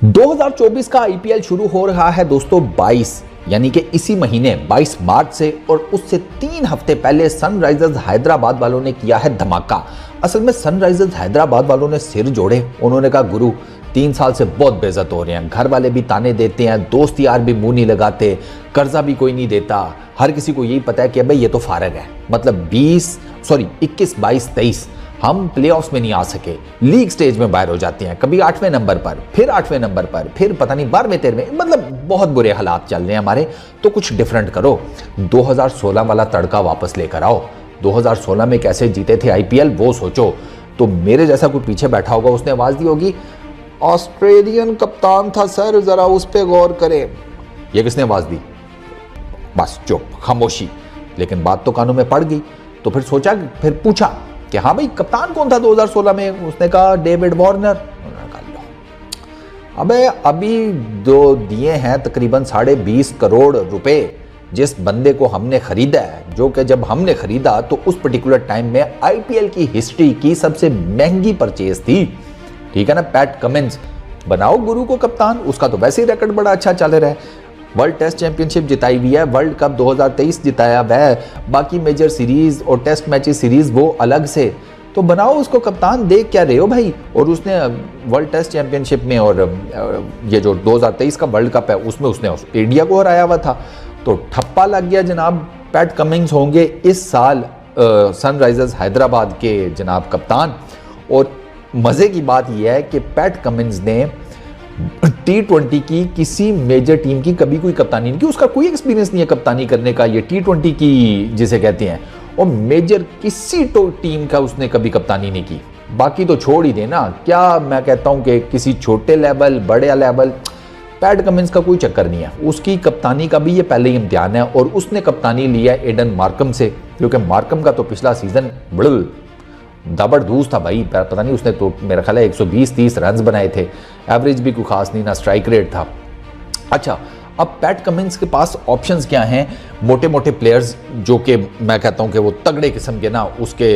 2024 का आईपीएल शुरू हो रहा है दोस्तों 22 यानी कि इसी महीने 22 मार्च से, और उससे 3 हफ्ते पहले सनराइजर्स हैदराबाद वालों ने किया है धमाका। असल में सनराइजर्स हैदराबाद वालों ने सिर जोड़े। उन्होंने कहा गुरु 3 साल से बहुत बेइज्जत हो रहे हैं, घर वाले भी ताने देते हैं, दोस्त यार भी मुंह नहीं लगाते, कर्जा भी कोई नहीं देता, हर किसी को यही पता है कि भाई ये तो फारग है। मतलब 21, 22, 23 हम प्लेऑफ्स में नहीं आ सके, लीग स्टेज में बाहर हो जाते हैं, कभी 8वें नंबर पर, फिर 8वें नंबर पर, फिर पता नहीं 12वें 13वें, मतलब बहुत बुरे हालात चल रहे हैं हमारे। तो कुछ डिफरेंट करो, 2016 वाला तड़का वापस लेकर आओ। 2016 में कैसे जीते थे आईपीएल वो सोचो। तो मेरे जैसा कोई पीछे बैठा होगा, उसने आवाज दी होगी ऑस्ट्रेलियन कप्तान था सर, जरा उस पर गौर करें। ये किसने आवाज दी? बस चुप, खामोशी। लेकिन बात तो कानों में पड़ गई। तो फिर सोचा, फिर पूछा कि हाँ भाई कप्तान कौन था 2016 में? उसने कहा डेविड वार्नर। अबे अभी जो दिए हैं तकरीबन 20.5 करोड़ रुपए जिस बंदे को हमने खरीदा है, जो कि जब हमने खरीदा तो उस पर्टिकुलर टाइम में आईपीएल की हिस्ट्री की सबसे महंगी परचेज थी, ठीक है ना। पैट कमिंस बनाओ गुरु को कप्तान, उसका तो वैसे ही रिकॉर्ड बड़ा अच्छा चल रहा है, वर्ल्ड टेस्ट चैंपियनशिप जिताई हुई है, वर्ल्ड कप 2023 जिताया हुआ है, बाकी मेजर सीरीज और टेस्ट मैचेस सीरीज वो अलग से। तो बनाओ उसको कप्तान, देख क्या रहे हो भाई। और उसने वर्ल्ड टेस्ट चैंपियनशिप में और ये जो 2023 का वर्ल्ड कप है उसमें उसने इंडिया को हराया हुआ था। तो ठप्पा लग गया जनाब, पैट कमिंस होंगे इस साल सनराइजर्स हैदराबाद के जनाब कप्तान। और मजे की बात यह है कि पैट कमिंस ने T20 की किसी मेजर टीम की कभी कोई कप्तानी नहीं की, उसका कोई एक्सपीरियंस नहीं है कप्तानी करने का, ये T20 की जिसे कहते हैं, और मेजर किसी टीम का उसने कभी कप्तानी नहीं की। बाकी तो छोड़ ही देना, क्या मैं कहता हूं कि किसी छोटे लेवल बड़े लेवल पैट कमिंस का कोई चक्कर नहीं है। उसकी कप्तानी का भी ये पहले ही इम्तिहान है, और उसने कप्तानी लिया एडन मार्कम से, क्योंकि मार्कम का तो पिछला सीजन बड़ल दबड़दूस था भाई। पता नहीं, उसने तो मेरा ख्याल है 120-30 रन बनाए थे, एवरेज भी कोई खास नहीं, ना स्ट्राइक रेट था। अच्छा, अब पैट कमिंस के पास ऑप्शंस क्या हैं? मोटे मोटे प्लेयर्स जो कि मैं कहता हूं कि वो तगड़े किस्म के ना, उसके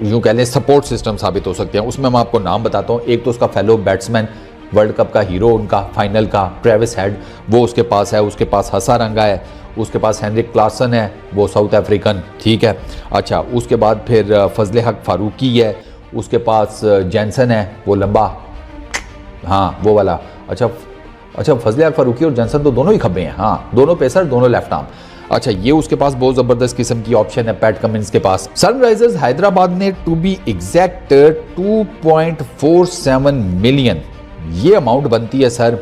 यूं कह लें सपोर्ट सिस्टम साबित हो सकते हैं। उसमें मैं आपको नाम बताता हूं। एक तो उसका फेलो बैट्समैन, वर्ल्ड कप का हीरो उनका फाइनल का, ट्रेविस हेड, वो उसके पास है। उसके पास हसारंगा है, उसके पास हेनरिक क्लासन है, वो साउथ अफ्रीकन, ठीक है। अच्छा, उसके बाद फिर फजले हक फारूकी है, उसके पास जैनसन है, वो लंबा, हाँ वो वाला। अच्छा फजले हक फारूकी और जैनसन तो दोनों ही खब्बे हैं, हाँ दोनों पेसर, दोनों लेफ्ट आर्म। अच्छा, ये उसके पास बहुत जबरदस्त किस्म की ऑप्शन है पैट कमिंस के पास। सनराइजर्स हैदराबाद ने टू बी एग्जैक्ट 2.47 मिलियन, ये अमाउंट बनती है सर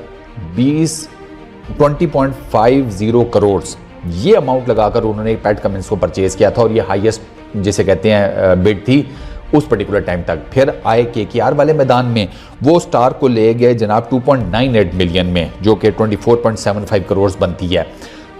20.50 करोड़, ये अमाउंट लगाकर उन्होंने पैट कमिंस को परचेज किया था। और ये हाईएस्ट जिसे कहते हैं बिड थी उस पर्टिकुलर टाइम तक। फिर आए केकेआर वाले मैदान में, वो स्टार को ले गए जनाब 2.98 मिलियन में, जो कि 24.75 करोड़ बनती है।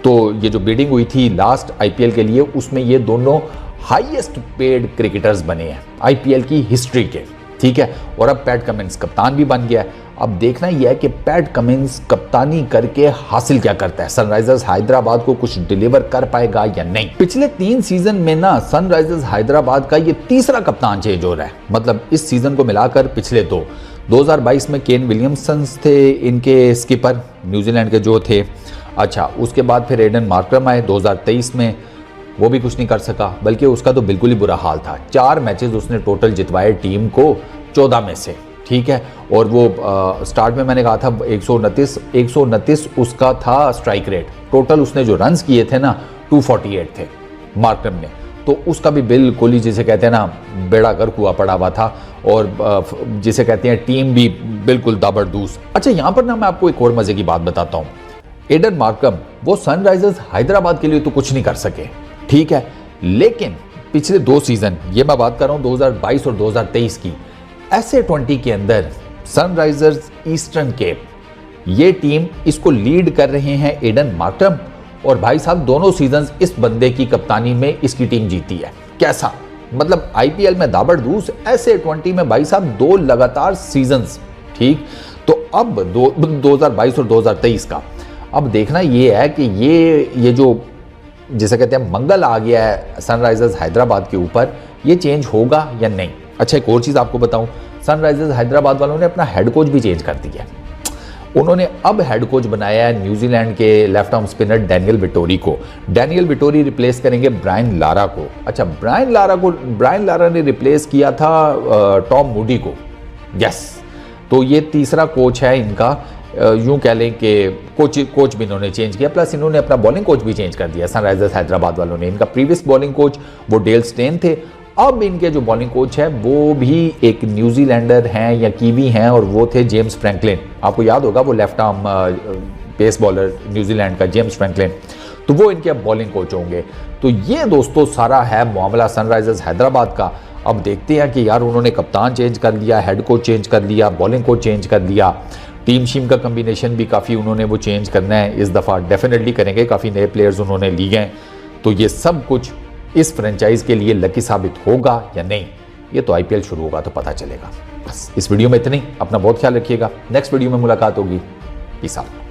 तो ये जो बिडिंग हुई थी लास्ट आईपीएल के लिए, उसमें ये दोनों हाईएस्ट पेड क्रिकेटर्स बने हैं आईपीएल की हिस्ट्री के, ठीक है। और अब पैट कमिंस कप्तान भी बन गया है। अब देखना यह है कि पैट कमिंस कप्तानी करके हासिल क्या करता है, सनराइजर्स हैदराबाद को कुछ डिलीवर कर पाएगा या नहीं। पिछले 3 सीजन में ना सनराइजर्स हैदराबाद का ये तीसरा कप्तान चेंज हो रहा है। मतलब इस सीजन को मिलाकर पिछले 2022 में केन विलियमसन थे इनके स्किपर, न्यूजीलैंड के जो थे। अच्छा, उसके बाद फिर एडन मार्करम आए 2023 में, वो भी कुछ नहीं कर सका, बल्कि उसका तो बिल्कुल ही बुरा हाल था। 4 मैचेस उसने टोटल जितवाए टीम को 14 में से, ठीक है। और वो स्टार्ट में मैंने कहा था 129 उसका था स्ट्राइक रेट, टोटल उसने जो रन्स किए थे ना 248 थे मार्करम ने। तो उसका भी बिल्कुल ही जिसे कहते हैं ना बेड़ा गर्क हुआ पड़ा हुआ था, और जिसे कहते हैं टीम भी बिल्कुल दाबड़दूस। अच्छा, यहाँ पर ना मैं आपको एक और मजे की बात बताता हूँ। एडन मार्करम वो सनराइजर्स हैदराबाद के लिए तो कुछ नहीं कर सके, ठीक है, लेकिन पिछले 2 सीजन, ये मैं बात कर रहा हूँ 2022 और 2023 की, ऐसे 20 के अंदर सनराइजर्स ईस्टर्न केप ये टीम इसको लीड कर रहे हैं एडन मार्करम। और भाई साहब दोनों सीजन्स इस बंदे की कप्तानी में इसकी टीम जीती है। कैसा मतलब आईपीएल में दाबड़दूस, ऐसे 20 में भाई साहब 2 लगातार सीजन्स, ठीक। तो अब 2022 और 2023 का अब देखना ये है कि ये जो जिसे कहते हैं मंगल आ गया है सनराइजर्स हैदराबाद के ऊपर, ये चेंज होगा या नहीं। अच्छा, एक और चीज़ आपको बताऊं, सनराइजर्स हैदराबाद वालों ने अपना हेड कोच भी चेंज कर दिया। उन्होंने अब हेड कोच बनाया है न्यूजीलैंड के left arm spinner Daniel Vettori को। डैनियल विटोरी रिप्लेस करेंगे ब्रायन लारा को। अच्छा, ब्रायन लारा ने रिप्लेस किया था टॉम मूडी को। यस, तो ये तीसरा कोच है इनका। यूं कह लें कि कोच भी इन्होंने चेंज किया, प्लस इन्होंने अपना बॉलिंग कोच भी चेंज कर दिया सनराइजर्स हैदराबाद वालों ने। इनका प्रीवियस बॉलिंग कोच वो डेल स्टेन थे, अब इनके जो बॉलिंग कोच है वो भी एक न्यूजीलैंडर हैं या कीवी हैं, और वो थे जेम्स फ्रैंकलिन। आपको याद होगा वो left arm pace bowler New Zealand का जेम्स फ्रैंकलिन, तो वो इनके अब बॉलिंग कोच होंगे। तो ये दोस्तों सारा है मामला सनराइजर्स हैदराबाद का। अब देखते हैं कि यार उन्होंने कप्तान चेंज कर लिया, हेड कोच चेंज कर लिया, बॉलिंग कोच चेंज कर लिया, टीम शीम का कम्बिनेशन भी काफ़ी उन्होंने वो चेंज करना है इस दफ़ा, डेफिनेटली करेंगे। काफ़ी नए प्लेयर्स उन्होंने लिए हैं, तो ये सब कुछ इस फ्रेंचाइज के लिए लकी साबित होगा या नहीं, ये तो आईपीएल शुरू होगा तो पता चलेगा। बस इस वीडियो में इतनी, अपना बहुत ख्याल रखिएगा। नेक्स्ट वीडियो में मुलाकात होगी। Peace out.